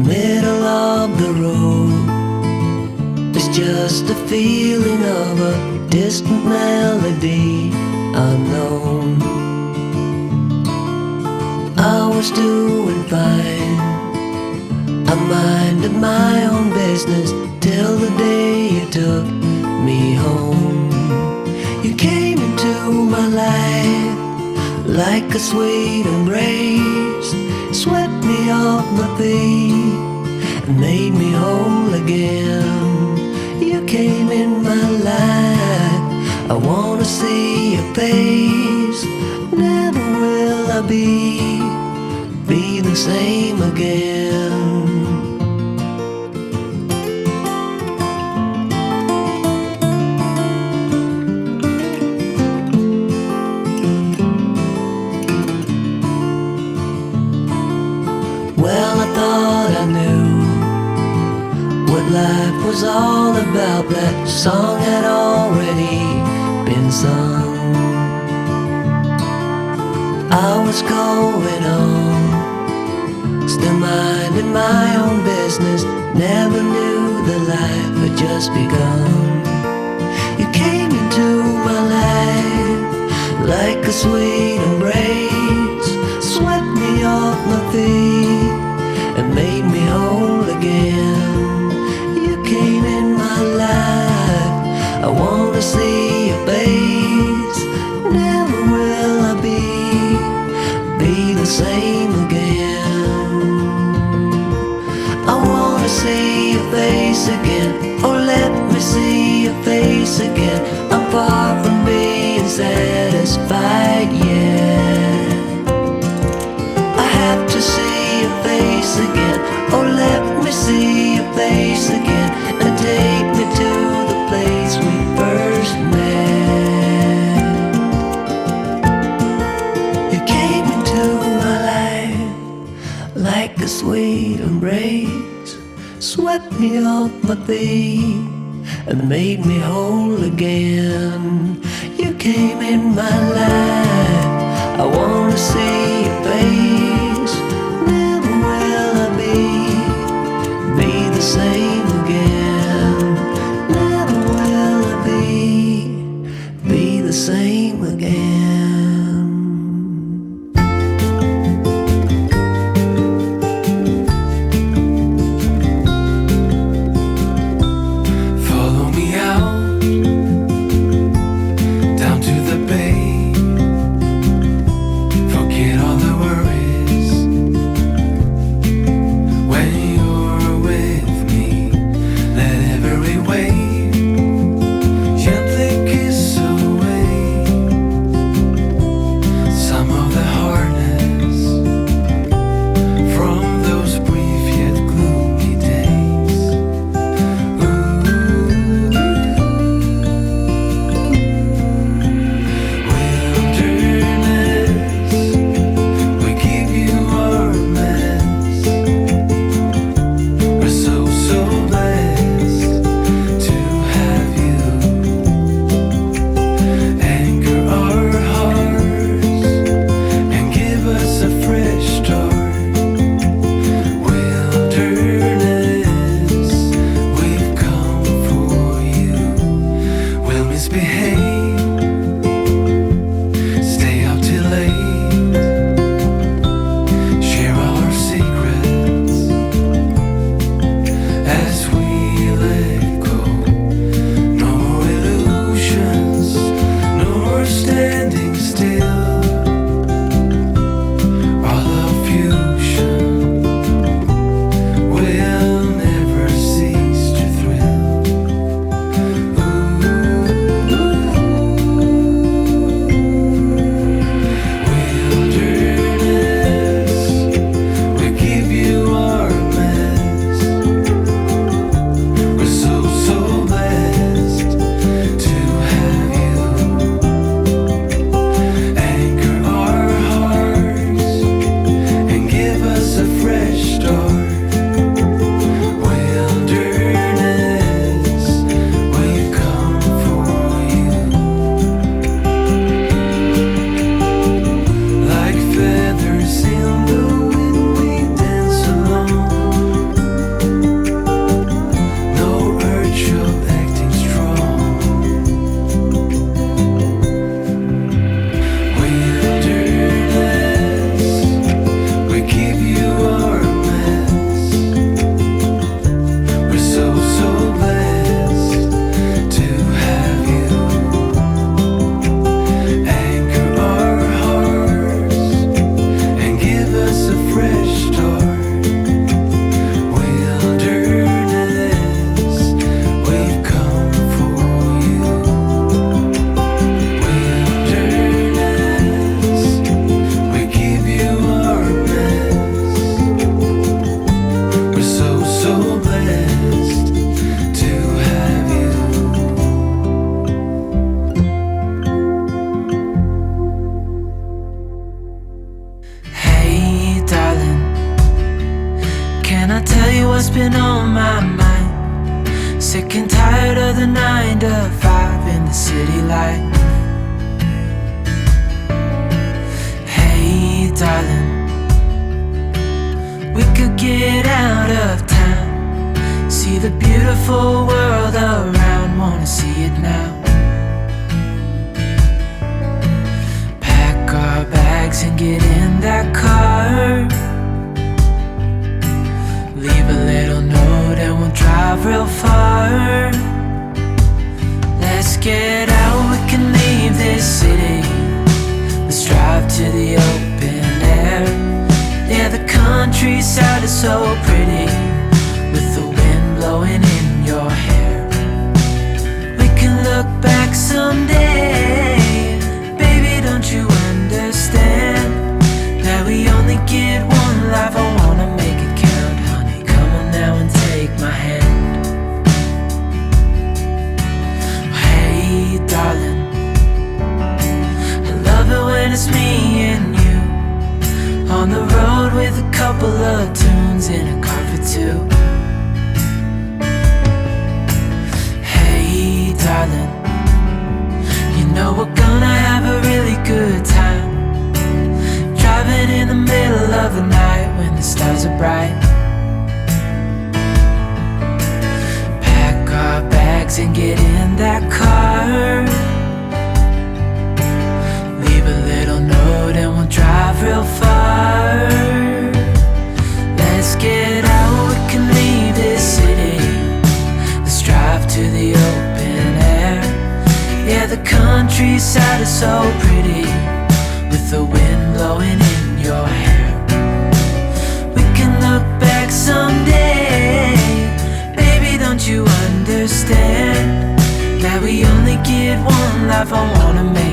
middle of the road. It's just a feeling of a distant melody unknown. I was doing fine, I minded my own business till the day you took me home. You came into my life like a sweet embrace, swept me off my feet and made me whole again. You came in my life, I wanna see your face. Never will I be the same again. Well, I thought I knew what life was all about. That song had already been sung. I was going on, still minding my own business. Never knew that life had just begun. You came into my life like a sweet embrace, swept me off my feet and made me whole again. You came in my life, I wanna see your face. Never will I be the same again. I wanna see your face again, oh let me see your face again. I'm far from being satisfied yet. I have to see your face again, oh let me see your face again, and take me to the place we first met. You came into my life like a sweet embrace, swept me off my feet and made me whole again. You came in my life, I wanna see your face. Never will I be the same again. Never will I be the same again. Follow me out down to the bay. Forget all the worries tell you what's been on my mind. Sick and tired of the 9 to 5 in the city life. Hey darling, we could get out of town, see the beautiful world around, wanna see it now. Pack our bags and get in that car, leave a little note and we'll drive real far. Let's get out, we can leave this city. Let's drive to the open air. Yeah, the countryside is so pretty, with the wind blowing in your hair. We can look back someday. Baby, don't you understand that we only get one life? I wanna make it count, honey. Come on now and take my hand. Hey darling, I love it when it's me and you, on the road with a couple of tunes in a car for two. Hey darling, you know we're gonna have a really good time, driving in the middle of the night when the stars are bright. Pack our bags and get in that car, leave a little note and we'll drive real far. Let's get out, we can leave this city. Let's drive to the open air. Yeah, the countryside is so pretty, with the wind blowing in your hair. We can look back someday. Baby, don't you understand that we only get one life? I wanna make